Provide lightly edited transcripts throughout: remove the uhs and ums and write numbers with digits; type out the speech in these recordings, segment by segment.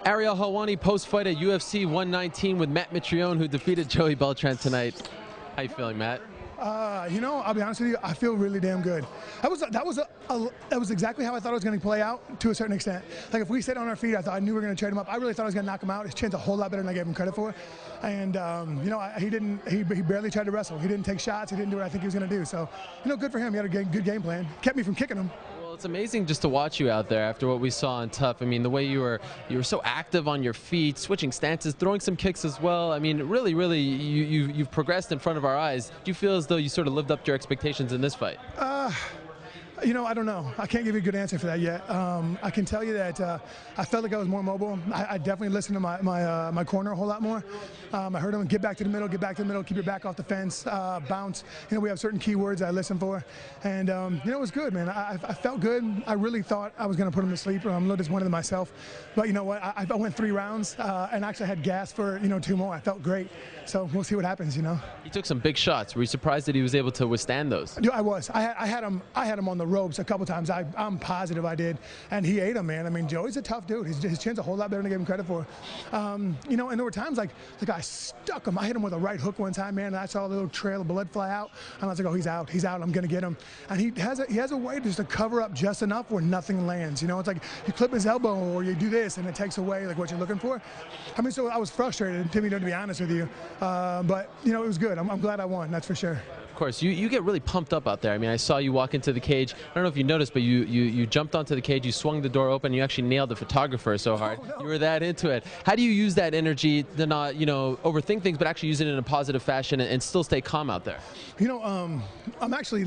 Ariel Helwani post-fight at UFC 119 with Matt Mitrione, who defeated Joey Beltran tonight. How you feeling, Matt? You know, I'll be honest with you, I feel really damn good. That was exactly how I thought it was going to play out to a certain extent. Like if we stayed on our feet, I knew we were going to trade him up. I really thought I was going to knock him out. His chin's a whole lot better than I gave him credit for. And you know, he barely tried to wrestle. He didn't take shots. He didn't do what I think he was going to do. So, you know, good for him. He had a good game plan. Kept me from kicking him. It's amazing just to watch you out there after what we saw on Tough. I mean, the way you were so active on your feet, switching stances, throwing some kicks as well. I mean, really, you've progressed in front of our eyes. Do you feel as though you sort of lived up to your expectations in this fight? You know, I don't know. I can't give you a good answer for that yet. I can tell you that I felt like I was more mobile. I definitely listened to my corner a whole lot more. I heard him get back to the middle, keep your back off the fence, bounce. You know, we have certain keywords I listen for. And, you know, it was good, man. I felt good. I really thought I was going to put him to sleep. I'm a little disappointed in myself. But you know what? I went 3 rounds and actually had gas for, you know, 2 more. I felt great. So we'll see what happens, you know. He took some big shots. Were you surprised that he was able to withstand those? I was. I had him on the ropes a couple times. I'm positive I did, and he ate him, man. I mean, Joey's a tough dude. His chin's a whole lot better than I gave him credit for. You know, and there were times like I stuck him. I hit him with a right hook one time, man, and I saw a little trail of blood fly out, and I was like, oh, he's out. I'm gonna get him. And he has a way just to cover up just enough where nothing lands. You know, it's like you clip his elbow or you do this, and it takes away like what you're looking for. I mean, so I was frustrated, to be honest with you, but you know, it was good. I'm glad I won. That's for sure. Of course, you get really pumped up out there. I mean, I saw you walk into the cage. I don't know if you noticed, but you jumped onto the cage, you swung the door open, and you actually nailed the photographer so hard. Oh, no. You were that into it. How do you use that energy to not, you know, overthink things, but actually use it in a positive fashion and still stay calm out there? You know, I'm actually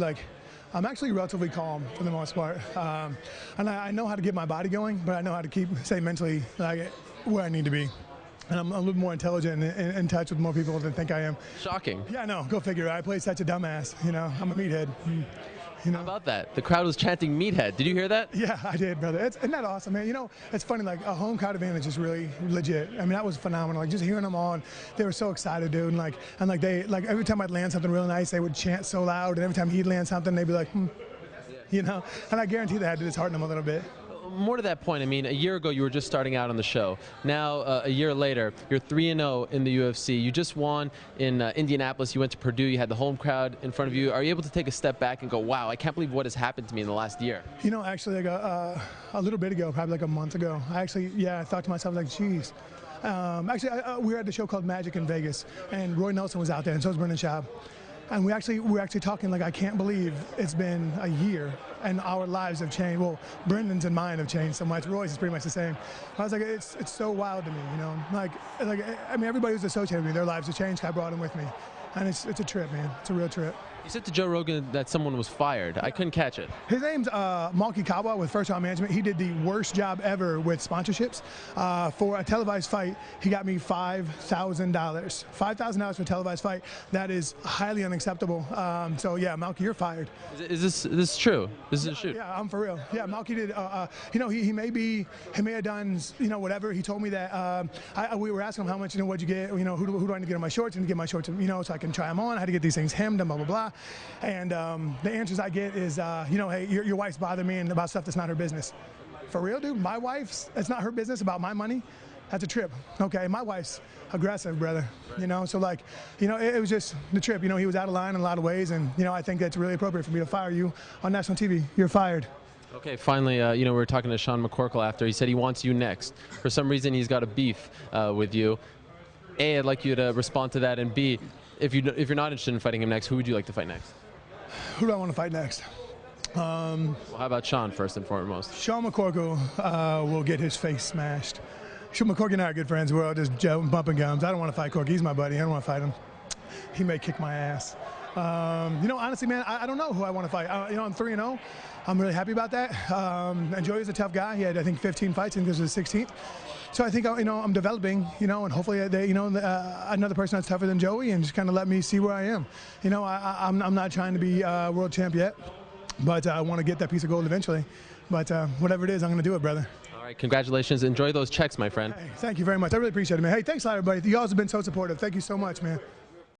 relatively calm for the most part, and I know how to get my body going, but I know how to stay mentally like where I need to be. And I'm a little more intelligent and in touch with more people than I think I am. Shocking. Yeah, no, go figure. I play such a dumbass. You know, I'm a meathead. You know? How about that? The crowd was chanting Meathead. Did you hear that? Yeah, I did, brother. Isn't that awesome, man? You know, it's funny, like a home crowd advantage is really legit. I mean, that was phenomenal. Like just hearing them all, and they were so excited, dude. And like every time I'd land something real nice, they would chant so loud. And every time he'd land something, they'd be like, you know. And I guarantee that had to dishearten them a little bit. More to that point, I mean, a year ago you were just starting out on the show. Now, a year later, you're 3-0 in the UFC. You just won in Indianapolis. You went to Purdue. You had the home crowd in front of you. Are you able to take a step back and go, wow, I can't believe what has happened to me in the last year? You know, actually, like a little bit ago, probably like a month ago, I thought to myself, like, geez. We were at the show called Magic in Vegas, and Roy Nelson was out there, and so was Brendan Schaub. And we were actually talking like, I can't believe it's been a year and our lives have changed. Well, Brendan's and mine have changed so much. Roy's is pretty much the same. I was like, it's so wild to me, you know. Like I mean, everybody who's associated with me, their lives have changed. I brought them with me, and it's a trip, man. It's a real trip. You said to Joe Rogan that someone was fired. I couldn't catch it. His name's Malky Kawa with First Round Management. He did the worst job ever with sponsorships. For a televised fight, he got me $5,000. $5,000 for a televised fight. That is highly unacceptable. So yeah, Malky, you're fired. Is this true? This is a shoot? Yeah, I'm for real. Yeah, Malky did. You know, he may have done, you know, whatever. He told me that we were asking him how much, you know, what'd you get? You know, who do I need to get on my shorts? And get my shorts, you know, so I can try them on. I had to get these things hemmed and blah blah blah. And the answers I get is, you know, hey, your wife's bothering me and about stuff that's not her business. For real, dude? My wife's, it's not her business about my money? That's a trip. Okay, my wife's aggressive, brother. Right. You know, so like, you know, it was just the trip. You know, he was out of line in a lot of ways, and, you know, I think that's really appropriate for me to fire you on national TV. You're fired. Okay, finally, you know, we were talking to Sean McCorkle after. He said he wants you next. For some reason, he's got a beef with you. A, I'd like you to respond to that, and B, if you're not interested in fighting him next, who would you like to fight next? Who do I want to fight next? Well, how about Sean first and foremost? Sean McCorkle will get his face smashed. Sean McCorkle and I are good friends. We're all just bumping gums. I don't want to fight Corky. He's my buddy. I don't want to fight him. He may kick my ass. You know, honestly, man, I don't know who I want to fight. You know, I'm 3-0. I'm really happy about that. And Joey's a tough guy. He had, I think, 15 fights. I think this was his 16th. So I think, you know, I'm developing, you know, and hopefully, you know, another person that's tougher than Joey, and just kind of let me see where I am. You know, I'm not trying to be world champ yet, but I want to get that piece of gold eventually. But whatever it is, I'm going to do it, brother. All right, congratulations. Enjoy those checks, my friend. Hey, thank you very much. I really appreciate it, man. Hey, thanks a lot, everybody. You guys have been so supportive. Thank you so much, man.